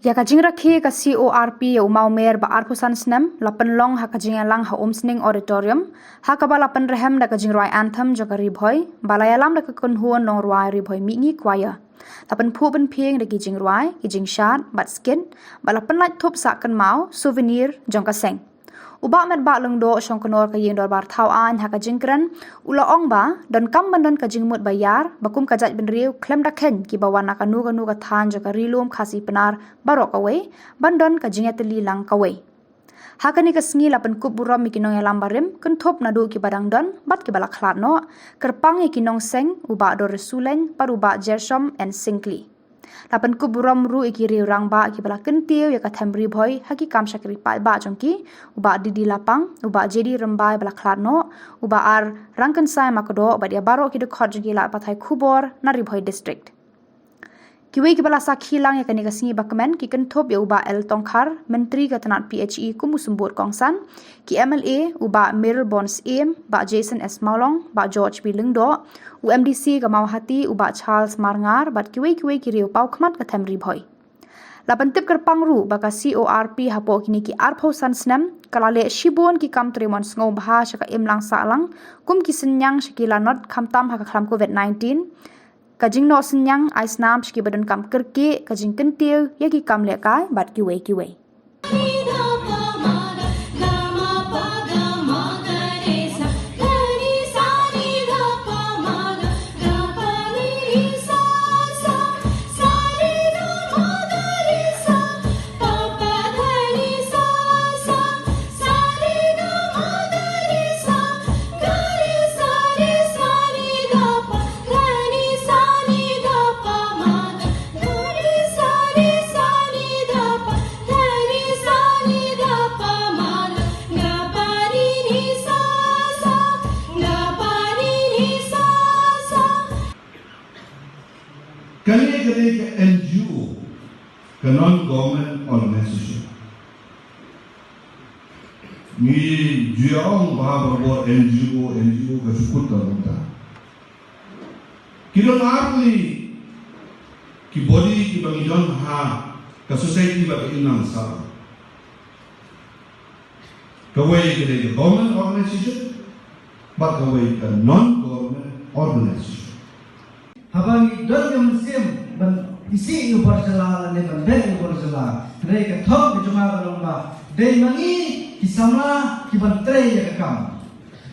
Ya kajing rakhi ka CORP ya umau mer ba arpusan snem lapan long ha kajing lang ha umsning auditorium ha ka ba lapan rehem da kajing roi anthem jaka ribhoi balayalam da ka kunhuan nong roi ribhoi mingi kwaya lapan phu ben pieng da kajing roi kajing shat bat skin ba lapan light thup sa kan mau souvenir jong ka seng uba met ba lung do song konor ka yeng dor bar thau an ha kajing kran ula ong ba don kam bandon kajing mut bayar bakum kajat ben riu klem da ken ki bawana ka nu ka than jaka rilum khasi penar barok away bandon kajing atli lang kaway hakani ka sngi lapan kup buram mikinong yalam barim kun thop nadu ki badang don bat ki bala khlat no kerpang ikinong seng uba do resuleng paruba jersom and singli lapan kup buram ru ikiri rang ba ki bala kentiu ya ka thamri bhoi haki kam sakri pa ba jongki uba didi lapang uba jedi rambai bala khlat no uba ar rangkan sai makdo ba dia baro ki de khot jongki la pathai khubor nari bhoi district Kiwi kibala sakhi lang ya kani kasingi bakmen ki kan thop ya uba el tongkhar menteri ka tanat PHE kumusumbur kongsan ki MLA uba Mir Bons Aim ba Jason S Maulong ba George B Lingdo UMDC ka Mauhati uba Charles Marngar bat kiwi ki riu pau khmat ka thamri bhoi lapan tip ker pangru ba ka CORP hapo kini ki arpho san snem kalale shibon ki kam trimon sngo bha shaka imlang sa lang kum ki senyang shikila not khamtam ha ka khlam COVID-19 kajing no senyang ais nam shki badan kam kerke kajing kentil ya ki kam lekai bat kiwe Kali ke NGO, ke non-government organization. Ni juaong bahawa NGO ke sukut terbuka. Kita ngarli ki body ki bangijon ha ke society bagi inang sah. Kawai ke government organization, but kawai ke non-government organization. Habang don yang musim ban isi yu berjala ne ban ben yu berjala dai ka thok bi juma ka lomba dai mangi ki samla ki ban tre ya kam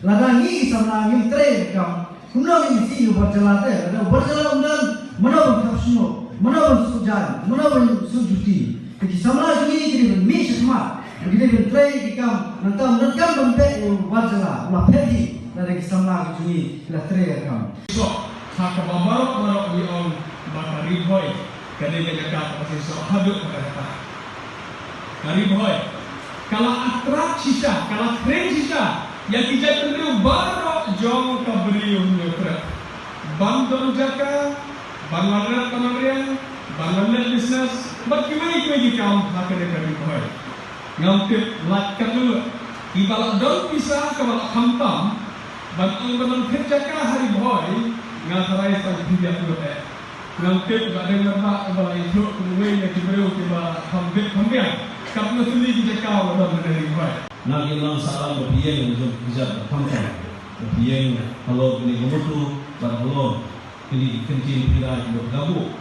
ladangi ki samla ngim tre ya kam kuno isi yu berjala te ada berjala undan mano kapsno mano sujan mano sujuti ki samla juni ki ban mi shma ki ban tre ki kam nantam ban be yu berjala la pedi dari ki samla ki juni la tre ya kam hak babarok ni on bakari boy kali dekat pasal so hadut kata kari boy kalau atrak sisa kalau tren sisa yang kita perlu barok jong kabriu neutra bandon jaka bangarat pemarian bangarat business bagaimana kita kaum hak kari boy ngautit lakkan dulu ibarat don bisa kalau hantam bandon kerjaka hari boy ngasarai sang tidak boleh. Nanti ada nama abang itu kemudian yang diberi tiba hampir. Kapnya sendiri kita kau dalam dari baik. Nagi lang salam berbiang untuk bisa berpangkat. Berbiang kalau ini kemudian berhalon ini kencing tidak bergabung.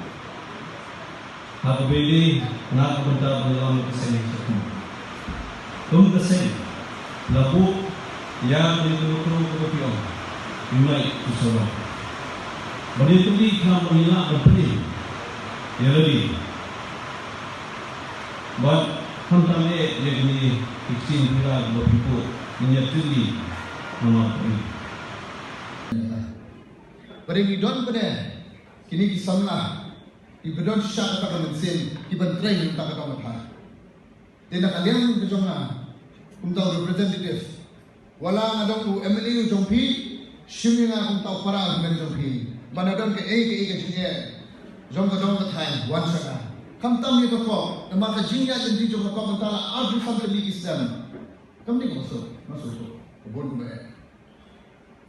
Hak beli nak bentar dalam kesenian itu. Kesenian labu yang diturut kemudian mulai usaha. Bagi itu di kamu inilah berpilih, ya lagi. Buat hantarnya yang ini iksin pula berpikir menyetujui nama ini. Bagi don pada kini kisamna, ibadon syak tak mensin, iban train tak kata matah. Tidak kalian berjumpa, untuk representative, wala ngadong MLA jompi, simina untuk para jompi. Banadon ke jenis jom ke thai wan saka kam tam ni to ko ma ka jingya jendi jom ko mentala ardu sam ke Islam kam ni ko so bon be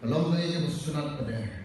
kalau me ye sunat pada